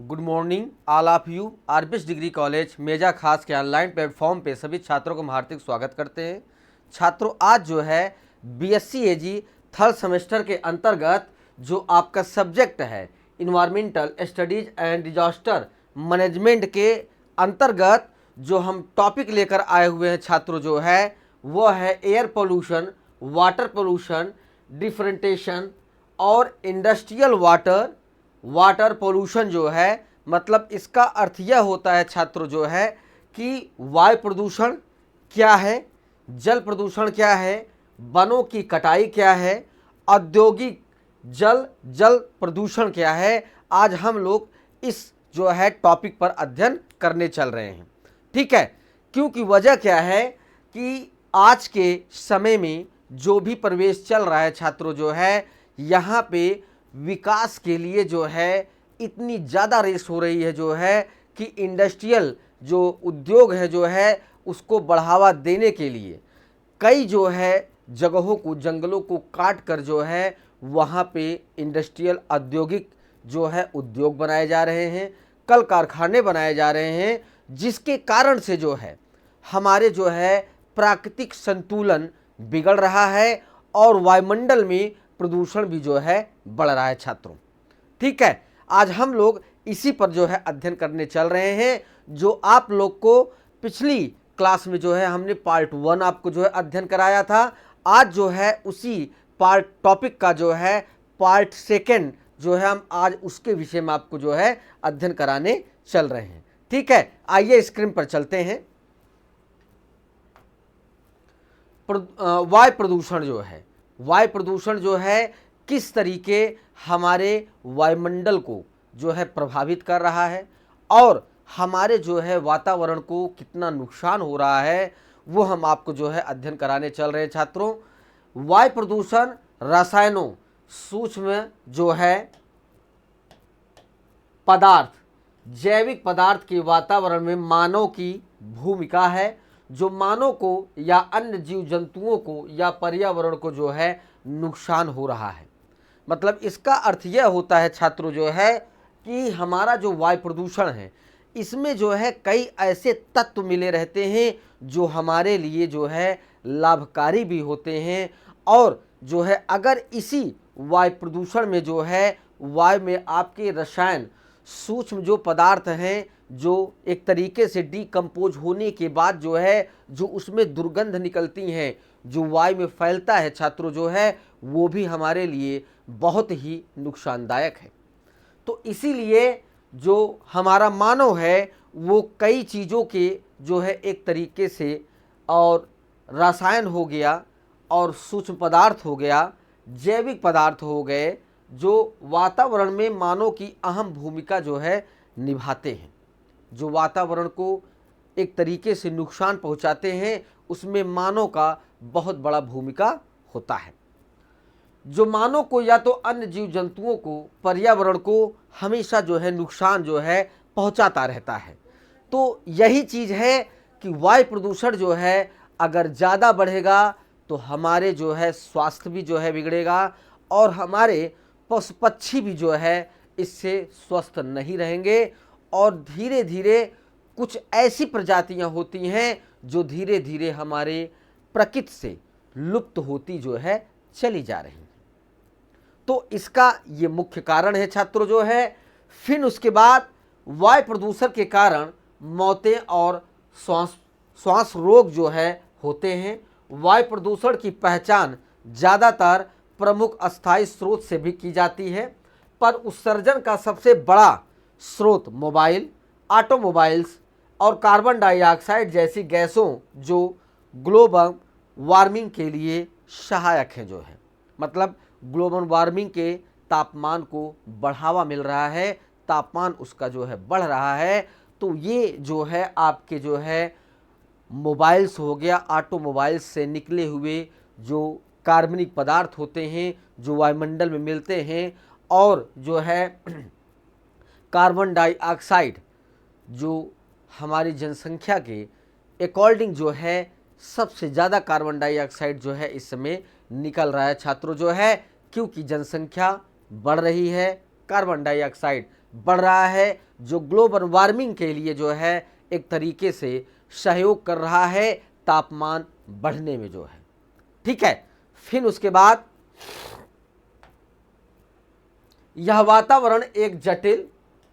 Good morning all of you. RBS degree college Meja Khas के online platform पे सभी छात्रों को हम हार्दिक स्वागत करते हैं। छात्रों, आज जो है बीएससी एजी थर्ड सेमेस्टर के अंतर्गत जो आपका सब्जेक्ट है environmental studies and disaster management के अंतर्गत जो हम टॉपिक लेकर आए हुए हैं छात्रों, जो है वो है air pollution, water pollution, differentiation और इंडस्ट्रियल वाटर पोल्यूशन जो है, मतलब इसका अर्थ यह होता है छात्रों जो है कि वायु प्रदूषण क्या है, जल प्रदूषण क्या है, वनों की कटाई क्या है, औद्योगिक जल प्रदूषण क्या है। आज हम लोग इस जो है टॉपिक पर अध्ययन करने चल रहे हैं, ठीक है। क्योंकि वजह क्या है कि आज के समय में जो भी परिवेश चल रहा है छात्रों, जो है यहाँ पे विकास के लिए जो है इतनी ज़्यादा रेस हो रही है जो है कि इंडस्ट्रियल जो उद्योग है जो है उसको बढ़ावा देने के लिए कई जो है जगहों को, जंगलों को काट कर जो है वहाँ पे इंडस्ट्रियल औद्योगिक जो है उद्योग बनाए जा रहे हैं, कल कारखाने बनाए जा रहे हैं, जिसके कारण से जो है हमारे जो है प्राकृतिक संतुलन बिगड़ रहा है और वायुमंडल में प्रदूषण भी जो है बढ़ रहा है छात्रों, ठीक है। आज हम लोग इसी पर जो है अध्ययन करने चल रहे हैं। जो आप लोग को पिछली क्लास में जो है हमने पार्ट 1 आपको जो है अध्ययन कराया था, आज जो है उसी पार्ट टॉपिक का जो है पार्ट 2 जो है हम आज उसके विषय में आपको जो है अध्ययन कराने चल रहे हैं, ठीक है। आइए स्क्रीन पर चलते हैं। वायु प्रदूषण जो है किस तरीके हमारे वायुमंडल को जो है प्रभावित कर रहा है और हमारे जो है वातावरण को कितना नुकसान हो रहा है, वो हम आपको जो है अध्ययन कराने चल रहे हैं छात्रों। वायु प्रदूषण रसायनों, सूक्ष्म जो है पदार्थ, जैविक पदार्थ के वातावरण में मानव की भूमिका है, जो मानव को या अन्य जीव जंतुओं को या पर्यावरण को जो है नुकसान हो रहा है। मतलब इसका अर्थ यह होता है छात्रों जो है कि हमारा जो वायु प्रदूषण है इसमें जो है कई ऐसे तत्व मिले रहते हैं जो हमारे लिए जो है लाभकारी भी होते हैं, और जो है अगर इसी वायु प्रदूषण में जो है वायु में आपके रसायन, सूक्ष्म जो पदार्थ हैं जो एक तरीके से डीकम्पोज होने के बाद जो है जो उसमें दुर्गंध निकलती हैं, जो वायु में फैलता है छात्रों, जो है वो भी हमारे लिए बहुत ही नुकसानदायक है। तो इसीलिए जो हमारा मानव है वो कई चीज़ों के जो है एक तरीके से, और रसायन हो गया और सूक्ष्म पदार्थ हो गया, जैविक पदार्थ हो गए, जो वातावरण में मानव की अहम भूमिका जो है निभाते हैं, जो वातावरण को एक तरीके से नुकसान पहुंचाते हैं, उसमें मानव का बहुत बड़ा भूमिका होता है। जो मानव को या तो अन्य जीव जंतुओं को, पर्यावरण को हमेशा जो है नुकसान जो है पहुंचाता रहता है। तो यही चीज़ है कि वायु प्रदूषण जो है अगर ज़्यादा बढ़ेगा तो हमारे जो है स्वास्थ्य भी जो है बिगड़ेगा और हमारे पशु पक्षी भी जो है इससे स्वस्थ नहीं रहेंगे, और धीरे धीरे कुछ ऐसी प्रजातियां होती हैं जो धीरे धीरे हमारे प्रकृति से लुप्त होती जो है चली जा रही हैं। तो इसका ये मुख्य कारण है छात्रों जो है। फिर उसके बाद वायु प्रदूषण के कारण मौतें और श्वास रोग जो है होते हैं। वायु प्रदूषण की पहचान ज़्यादातर प्रमुख अस्थायी स्रोत से भी की जाती है, पर उत्सर्जन का सबसे बड़ा स्रोत मोबाइल, ऑटोमोबाइल्स और कार्बन डाइऑक्साइड जैसी गैसों जो ग्लोबल वार्मिंग के लिए सहायक हैं जो है, मतलब ग्लोबल वार्मिंग के तापमान को बढ़ावा मिल रहा है, तापमान उसका जो है बढ़ रहा है। तो ये जो है आपके जो है मोबाइल्स हो गया, ऑटोमोबाइल्स से निकले हुए जो कार्बनिक पदार्थ होते हैं जो वायुमंडल में मिलते हैं, और जो है कार्बन डाइऑक्साइड जो हमारी जनसंख्या के अकॉर्डिंग जो है सबसे ज़्यादा कार्बन डाइऑक्साइड जो है इस समय निकल रहा है छात्रों जो है, क्योंकि जनसंख्या बढ़ रही है, कार्बन डाइऑक्साइड बढ़ रहा है, जो ग्लोबल वार्मिंग के लिए जो है एक तरीके से सहयोग कर रहा है तापमान बढ़ने में जो है। ठीक है, फिर उसके बाद यह वातावरण एक जटिल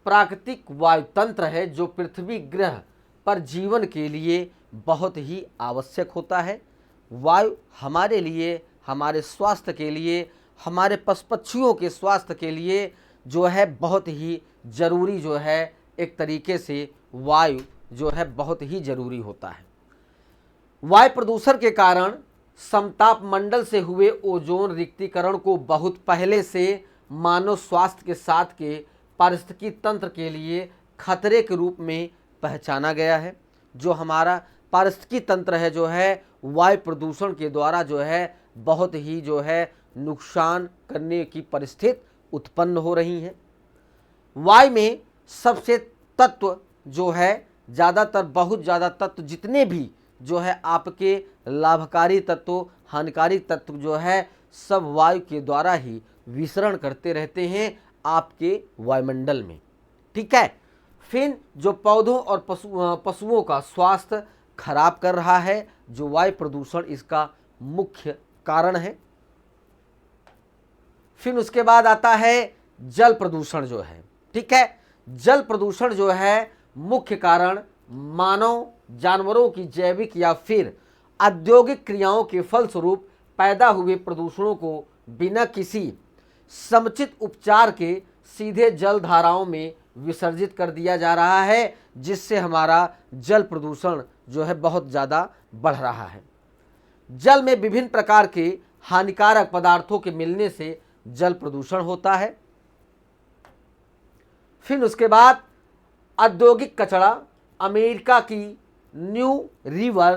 प्राकृतिक वायुतंत्र है जो पृथ्वी ग्रह पर जीवन के लिए बहुत ही आवश्यक होता है। वायु हमारे लिए, हमारे स्वास्थ्य के लिए, हमारे पशु पक्षियों के स्वास्थ्य के लिए जो है बहुत ही ज़रूरी जो है, एक तरीके से वायु जो है बहुत ही ज़रूरी होता है। वायु प्रदूषण के कारण समताप मंडल से हुए ओजोन रिक्तीकरण को बहुत पहले से मानव स्वास्थ्य के साथ के पारिस्थितिकी तंत्र के लिए खतरे के रूप में पहचाना गया है। जो हमारा पारिस्थितिकी तंत्र है जो है वायु प्रदूषण के द्वारा जो है बहुत ही जो है नुकसान करने की परिस्थिति उत्पन्न हो रही है। वायु में सबसे तत्व जो है ज़्यादातर, बहुत ज़्यादा तत्व जितने भी जो है आपके लाभकारी तत्व, हानिकारी तत्व जो है सब वायु के द्वारा ही विचरण करते रहते हैं आपके वायुमंडल में। ठीक है, फिर जो पौधों और पशुओं का स्वास्थ्य खराब कर रहा है, जो वायु प्रदूषण इसका मुख्य कारण है। फिर उसके बाद आता है जल प्रदूषण जो है। ठीक है, जल प्रदूषण जो है मुख्य कारण मानव जानवरों की जैविक या फिर औद्योगिक क्रियाओं के फलस्वरूप पैदा हुए प्रदूषणों को बिना किसी समुचित उपचार के सीधे जल धाराओं में विसर्जित कर दिया जा रहा है, जिससे हमारा जल प्रदूषण जो है बहुत ज़्यादा बढ़ रहा है। जल में विभिन्न प्रकार के हानिकारक पदार्थों के मिलने से जल प्रदूषण होता है। फिर उसके बाद औद्योगिक कचरा, अमेरिका की न्यू रिवर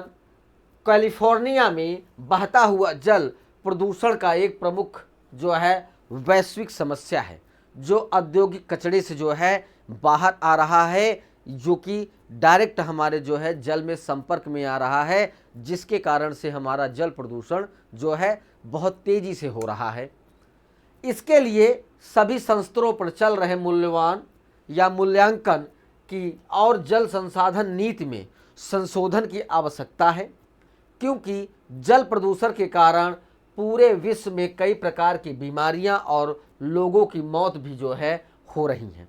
कैलिफोर्निया में बहता हुआ जल प्रदूषण का एक प्रमुख जो है वैश्विक समस्या है, जो औद्योगिक कचरे से जो है बाहर आ रहा है, जो कि डायरेक्ट हमारे जो है जल में संपर्क में आ रहा है, जिसके कारण से हमारा जल प्रदूषण जो है बहुत तेज़ी से हो रहा है। इसके लिए सभी संस्थानों पर चल रहे मूल्यवान या मूल्यांकन की और जल संसाधन नीति में संशोधन की आवश्यकता है, क्योंकि जल प्रदूषण के कारण पूरे विश्व में कई प्रकार की बीमारियां और लोगों की मौत भी जो है हो रही हैं।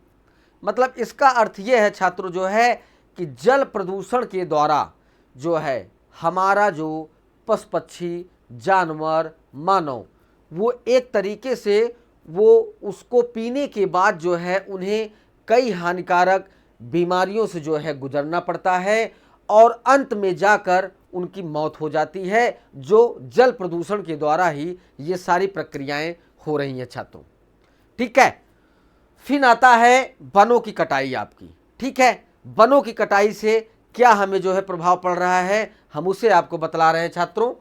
मतलब इसका अर्थ ये है छात्रों जो है कि जल प्रदूषण के द्वारा जो है हमारा जो पशु पक्षी जानवर मानव वो एक तरीके से वो उसको पीने के बाद जो है उन्हें कई हानिकारक बीमारियों से जो है गुजरना पड़ता है और अंत में जाकर उनकी मौत हो जाती है, जो जल प्रदूषण के द्वारा ही ये सारी प्रक्रियाएं हो रही हैं छात्रों। ठीक है, फिर आता है वनों की कटाई आपकी। ठीक है, वनों की कटाई से क्या हमें जो है प्रभाव पड़ रहा है, हम उसे आपको बतला रहे हैं छात्रों।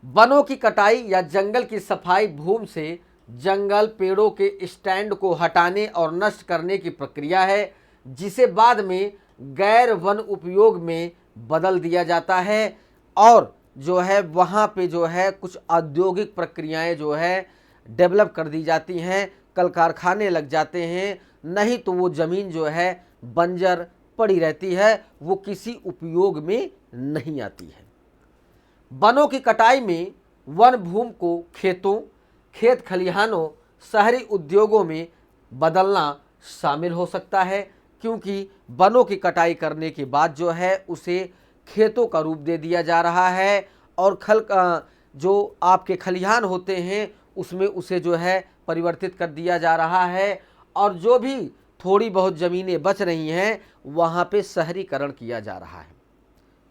वनों की कटाई या जंगल की सफाई भूमि से जंगल पेड़ों के स्टैंड को हटाने और नष्ट करने की प्रक्रिया है, जिसे बाद में गैर वन उपयोग में बदल दिया जाता है और जो है वहाँ पे जो है कुछ औद्योगिक प्रक्रियाएं जो है डेवलप कर दी जाती हैं, कल कारखाने लग जाते हैं, नहीं तो वो ज़मीन जो है बंजर पड़ी रहती है, वो किसी उपयोग में नहीं आती है। वनों की कटाई में वन भूमि को खेतों, खेत खलिहानों, शहरी उद्योगों में बदलना शामिल हो सकता है, क्योंकि वनों की कटाई करने के बाद जो है उसे खेतों का रूप दे दिया जा रहा है और जो आपके खलिहान होते हैं उसमें उसे जो है परिवर्तित कर दिया जा रहा है और जो भी थोड़ी बहुत ज़मीनें बच रही हैं वहाँ पे शहरीकरण किया जा रहा है।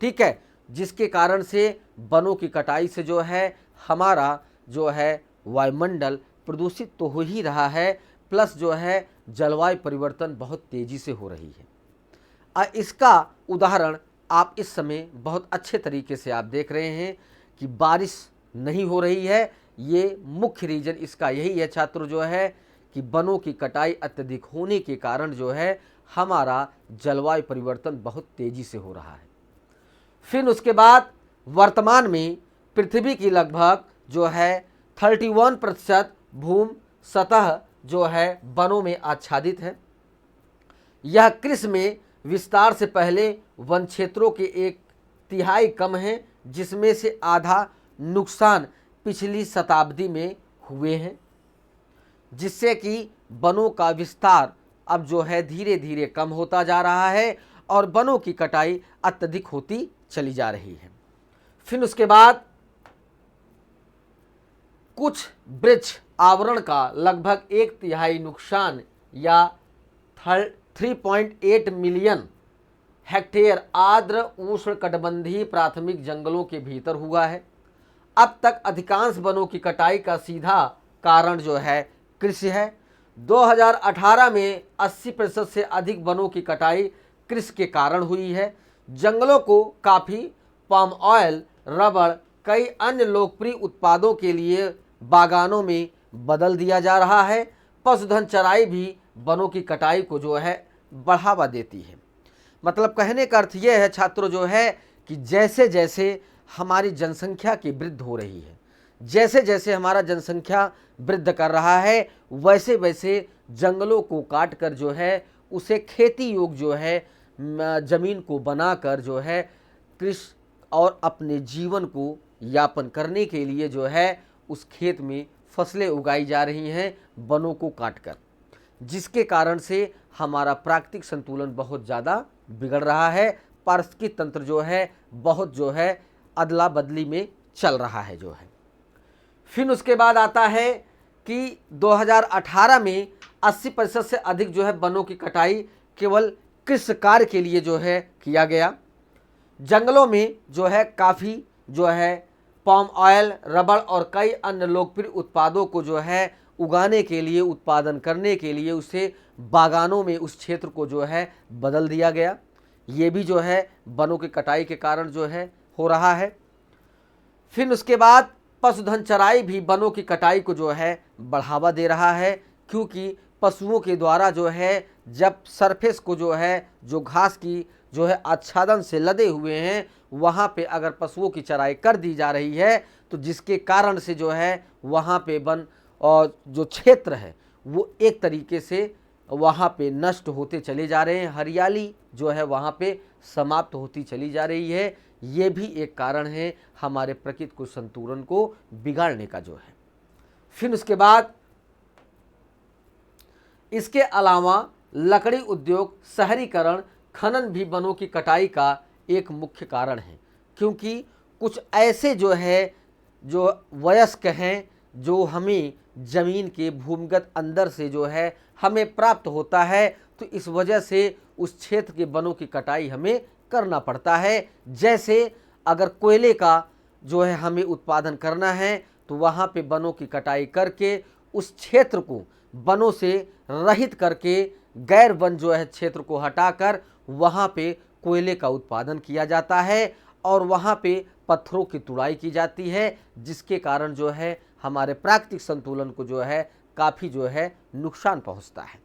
ठीक है, जिसके कारण से वनों की कटाई से जो है हमारा जो है वायुमंडल प्रदूषित तो हो ही रहा है, प्लस जो है जलवायु परिवर्तन बहुत तेज़ी से हो रही है। इसका उदाहरण आप इस समय बहुत अच्छे तरीके से आप देख रहे हैं कि बारिश नहीं हो रही है। ये मुख्य रीज़न इसका यही है छात्रों जो है कि वनों की कटाई अत्यधिक होने के कारण जो है हमारा जलवायु परिवर्तन बहुत तेज़ी से हो रहा है। फिर उसके बाद वर्तमान में पृथ्वी की लगभग जो है 31% भूमि सतह जो है वनों में आच्छादित है। यह कृषि में विस्तार से पहले वन क्षेत्रों के 1/3 कम हैं, जिसमें से आधा नुकसान पिछली शताब्दी में हुए हैं, जिससे कि वनों का विस्तार अब जो है धीरे धीरे कम होता जा रहा है और वनों की कटाई अत्यधिक होती चली जा रही है। फिर उसके बाद कुछ वृक्ष आवरण का लगभग 1/3 नुकसान या 3.8 मिलियन हेक्टेयर आर्द्र उष्णकटिबंधीय प्राथमिक जंगलों के भीतर हुआ है। अब तक अधिकांश वनों की कटाई का सीधा कारण जो है कृषि है। 2018 में 80% से अधिक वनों की कटाई कृषि के कारण हुई है। जंगलों को काफ़ी, पाम ऑयल, रबड़, कई अन्य लोकप्रिय उत्पादों के लिए बागानों में बदल दिया जा रहा है। पशुधन चराई भी वनों की कटाई को जो है बढ़ावा देती है। मतलब कहने का अर्थ यह है छात्रों जो है कि जैसे जैसे हमारी जनसंख्या की वृद्धि हो रही है, जैसे जैसे हमारा जनसंख्या वृद्धि कर रहा है, वैसे वैसे जंगलों को काट कर जो है उसे खेती योग्य जो है ज़मीन को बनाकर जो है कृषि और अपने जीवन को यापन करने के लिए जो है उस खेत में फसलें उगाई जा रही हैं वनों को काटकर, जिसके कारण से हमारा प्राकृतिक संतुलन बहुत ज़्यादा बिगड़ रहा है। पारिस्थितिकी तंत्र जो है बहुत जो है अदला बदली में चल रहा है जो है। फिर उसके बाद आता है कि 2018 में 80% से अधिक जो है वनों की कटाई केवल कृषि कार्य के लिए जो है किया गया। जंगलों में जो है काफ़ी जो है पाम ऑयल, रबड़ और कई अन्य लोकप्रिय उत्पादों को जो है उगाने के लिए, उत्पादन करने के लिए उसे बागानों में उस क्षेत्र को जो है बदल दिया गया। ये भी जो है वनों की कटाई के कारण जो है हो रहा है। फिर उसके बाद पशुधन चराई भी वनों की कटाई को जो है बढ़ावा दे रहा है, क्योंकि पशुओं के द्वारा जो है जब सरफेस को जो है जो घास की जो है आच्छादन से लदे हुए हैं वहाँ पे अगर पशुओं की चराई कर दी जा रही है तो जिसके कारण से जो है वहाँ पे वन और जो क्षेत्र है वो एक तरीके से वहाँ पे नष्ट होते चले जा रहे हैं, हरियाली जो है वहाँ पे समाप्त होती चली जा रही है। ये भी एक कारण है हमारे प्रकृति को संतुलन को बिगाड़ने का जो है। फिर उसके बाद इसके अलावा लकड़ी उद्योग, शहरीकरण, खनन भी वनों की कटाई का एक मुख्य कारण है, क्योंकि कुछ ऐसे जो है जो वयस्क हैं जो हमें ज़मीन के भूमिगत अंदर से जो है हमें प्राप्त होता है, तो इस वजह से उस क्षेत्र के वनों की कटाई हमें करना पड़ता है। जैसे अगर कोयले का जो है हमें उत्पादन करना है तो वहाँ पे वनों की कटाई करके उस क्षेत्र को वनों से रहित करके गैर वन जो है क्षेत्र को हटाकर वहाँ पे कोयले का उत्पादन किया जाता है और वहाँ पे पत्थरों की तुड़ाई की जाती है, जिसके कारण जो है हमारे प्राकृतिक संतुलन को जो है काफ़ी जो है नुकसान पहुँचता है।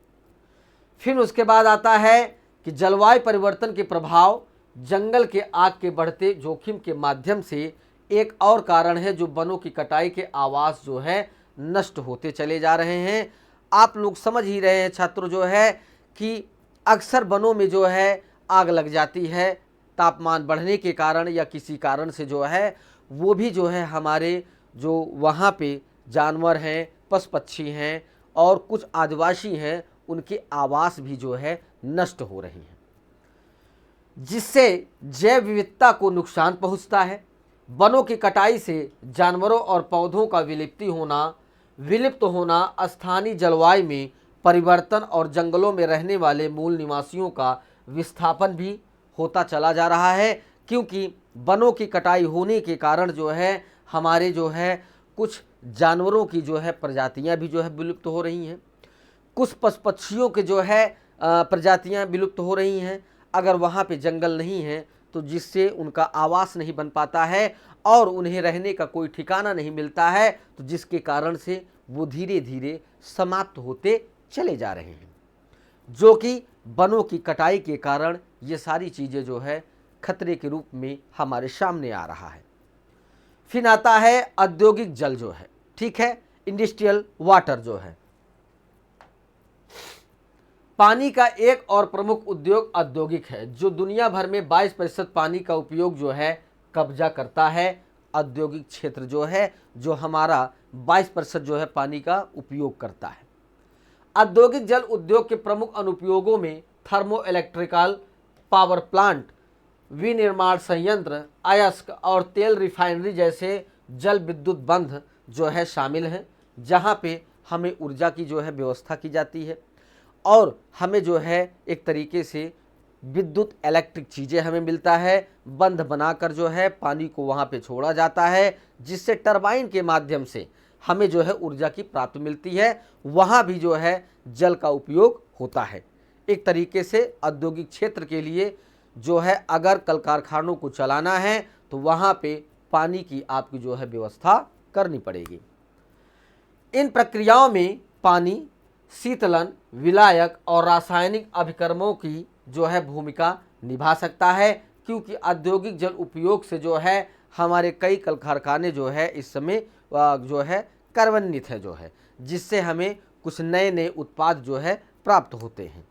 फिर उसके बाद आता है कि जलवायु परिवर्तन के प्रभाव, जंगल के आग के बढ़ते जोखिम के माध्यम से एक और कारण है जो वनों की कटाई के आवास जो है नष्ट होते चले जा रहे हैं। आप लोग समझ ही रहे हैं छात्रों जो है कि अक्सर वनों में जो है आग लग जाती है तापमान बढ़ने के कारण या किसी कारण से जो है, वो भी जो है हमारे जो वहाँ पे जानवर हैं, पशु पक्षी हैं और कुछ आदिवासी हैं, उनके आवास भी जो है नष्ट हो रहे हैं, जिससे जैव विविधता को नुकसान पहुँचता है। वनों की कटाई से जानवरों और पौधों का विलुप्त होना, स्थानीय जलवायु में परिवर्तन और जंगलों में रहने वाले मूल निवासियों का विस्थापन भी होता चला जा रहा है, क्योंकि वनों की कटाई होने के कारण जो है हमारे जो है कुछ जानवरों की जो है प्रजातियां भी जो है विलुप्त हो रही हैं, कुछ पशु पक्षियों के जो है प्रजातियां विलुप्त हो रही हैं। अगर वहाँ पे जंगल नहीं है तो जिससे उनका आवास नहीं बन पाता है और उन्हें रहने का कोई ठिकाना नहीं मिलता है, तो जिसके कारण से वो धीरे धीरे समाप्त होते चले जा रहे हैं, जो कि वनों की कटाई के कारण ये सारी चीज़ें जो है खतरे के रूप में हमारे सामने आ रहा है। फिर आता है औद्योगिक जल जो है, ठीक है, इंडस्ट्रियल वाटर जो है। पानी का एक और प्रमुख उद्योग औद्योगिक है, जो दुनिया भर में 22% पानी का उपयोग जो है कब्जा करता है। औद्योगिक क्षेत्र जो है, जो हमारा 22% जो है पानी का उपयोग करता है। औद्योगिक जल उद्योग के प्रमुख अनुप्रयोगों में थर्मो इलेक्ट्रिकल पावर प्लांट, विनिर्माण संयंत्र, अयस्क और तेल रिफाइनरी जैसे जल विद्युत बंध जो है शामिल हैं, जहाँ पे हमें ऊर्जा की जो है व्यवस्था की जाती है और हमें जो है एक तरीके से विद्युत इलेक्ट्रिक चीज़ें हमें मिलता है। बंध बनाकर जो है पानी को वहाँ पे छोड़ा जाता है, जिससे टरबाइन के माध्यम से हमें जो है ऊर्जा की प्राप्ति मिलती है। वहाँ भी जो है जल का उपयोग होता है। एक तरीके से औद्योगिक क्षेत्र के लिए जो है अगर कल कारखानों को चलाना है तो वहाँ पे पानी की आपकी जो है व्यवस्था करनी पड़ेगी। इन प्रक्रियाओं में पानी शीतलन, विलायक और रासायनिक अभिकर्मों की जो है भूमिका निभा सकता है, क्योंकि औद्योगिक जल उपयोग से जो है हमारे कई कल कारखाने जो है इस समय जो है कार्यान्वित है जो है, जिससे हमें कुछ नए नए उत्पाद जो है प्राप्त होते हैं।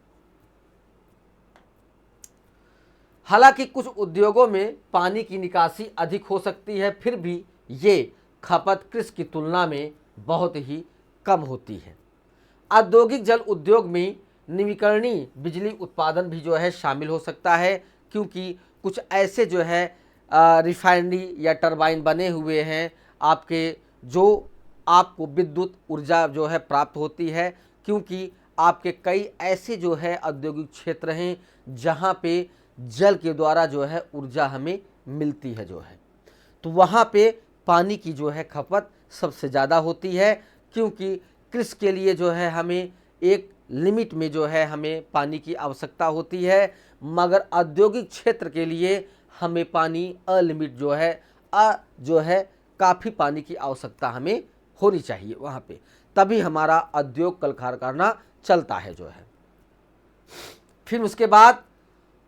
हालांकि कुछ उद्योगों में पानी की निकासी अधिक हो सकती है, फिर भी ये खपत कृषि की तुलना में बहुत ही कम होती है। औद्योगिक जल उद्योग में नवीकरणीय बिजली उत्पादन भी जो है शामिल हो सकता है, क्योंकि कुछ ऐसे जो है रिफाइनरी या टरबाइन बने हुए हैं आपके, जो आपको विद्युत ऊर्जा जो है प्राप्त होती है, क्योंकि आपके कई ऐसे जो है औद्योगिक क्षेत्र हैं जहाँ पे जल के द्वारा जो है ऊर्जा हमें मिलती है जो है, तो वहाँ पे पानी की जो है खपत सबसे ज़्यादा होती है, क्योंकि कृषि के लिए जो है हमें एक लिमिट में जो है हमें पानी की आवश्यकता होती है, मगर औद्योगिक क्षेत्र के लिए हमें पानी अलिमिट जो है काफ़ी पानी की आवश्यकता हमें होनी चाहिए वहाँ पे, तभी हमारा उद्योग कल कारखाना चलता है जो है। फिर उसके बाद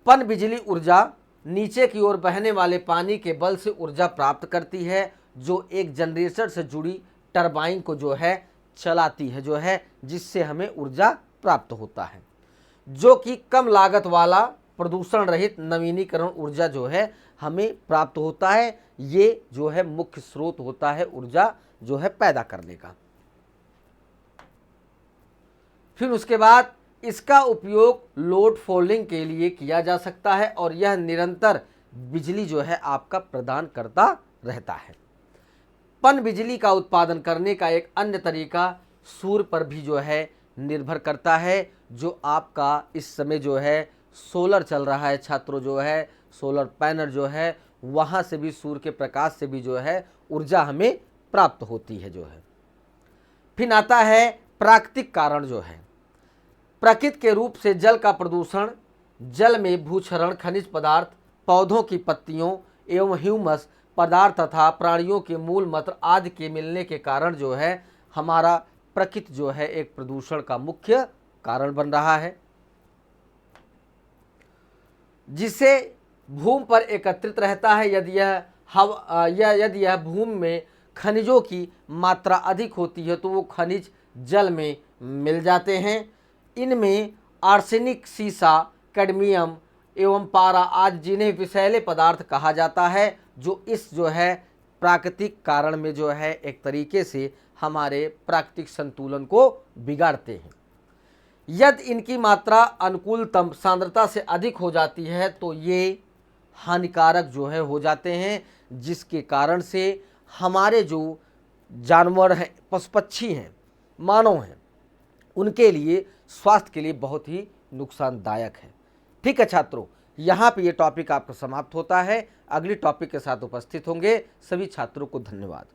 पन बिजली ऊर्जा नीचे की ओर बहने वाले पानी के बल से ऊर्जा प्राप्त करती है, जो एक जनरेटर से जुड़ी टरबाइन को जो है चलाती है जो है, जिससे हमें ऊर्जा प्राप्त होता है, जो कि कम लागत वाला प्रदूषण रहित नवीनीकरण ऊर्जा जो है हमें प्राप्त होता है। ये जो है मुख्य स्रोत होता है ऊर्जा जो है पैदा करने का। फिर उसके बाद इसका उपयोग लोड फोल्डिंग के लिए किया जा सकता है और यह निरंतर बिजली जो है आपका प्रदान करता रहता है। पन बिजली का उत्पादन करने का एक अन्य तरीका सूर्य पर भी जो है निर्भर करता है, जो आपका इस समय जो है सोलर चल रहा है छात्रों, जो है सोलर पैनल जो है वहाँ से भी सूर्य के प्रकाश से भी जो है ऊर्जा हमें प्राप्त होती है जो है। फिर आता है प्राकृतिक कारण जो है, प्रकृति के रूप से जल का प्रदूषण, जल में भूक्षरण, खनिज पदार्थ, पौधों की पत्तियों एवं ह्यूमस पदार्थ तथा प्राणियों के मूल मूत्र आदि के मिलने के कारण जो है हमारा प्रकृति जो है एक प्रदूषण का मुख्य कारण बन रहा है, जिससे भूमि पर एकत्रित रहता है। यदि यह भूमि में खनिजों की मात्रा अधिक होती है तो वो खनिज जल में मिल जाते हैं। इनमें आर्सेनिक, सीसा, कैडमियम एवं पारा आदि, जिन्हें विषैले पदार्थ कहा जाता है, जो इस जो है प्राकृतिक कारण में जो है एक तरीके से हमारे प्राकृतिक संतुलन को बिगाड़ते हैं। यदि इनकी मात्रा अनुकूलतम सांद्रता से अधिक हो जाती है तो ये हानिकारक जो है हो जाते हैं, जिसके कारण से हमारे जो जानवर हैं, पशु पक्षी हैं, मानव हैं, उनके लिए स्वास्थ्य के लिए बहुत ही नुकसानदायक है। ठीक है छात्रों, यहाँ पे ये टॉपिक आपका समाप्त होता है। अगली टॉपिक के साथ उपस्थित होंगे। सभी छात्रों को धन्यवाद।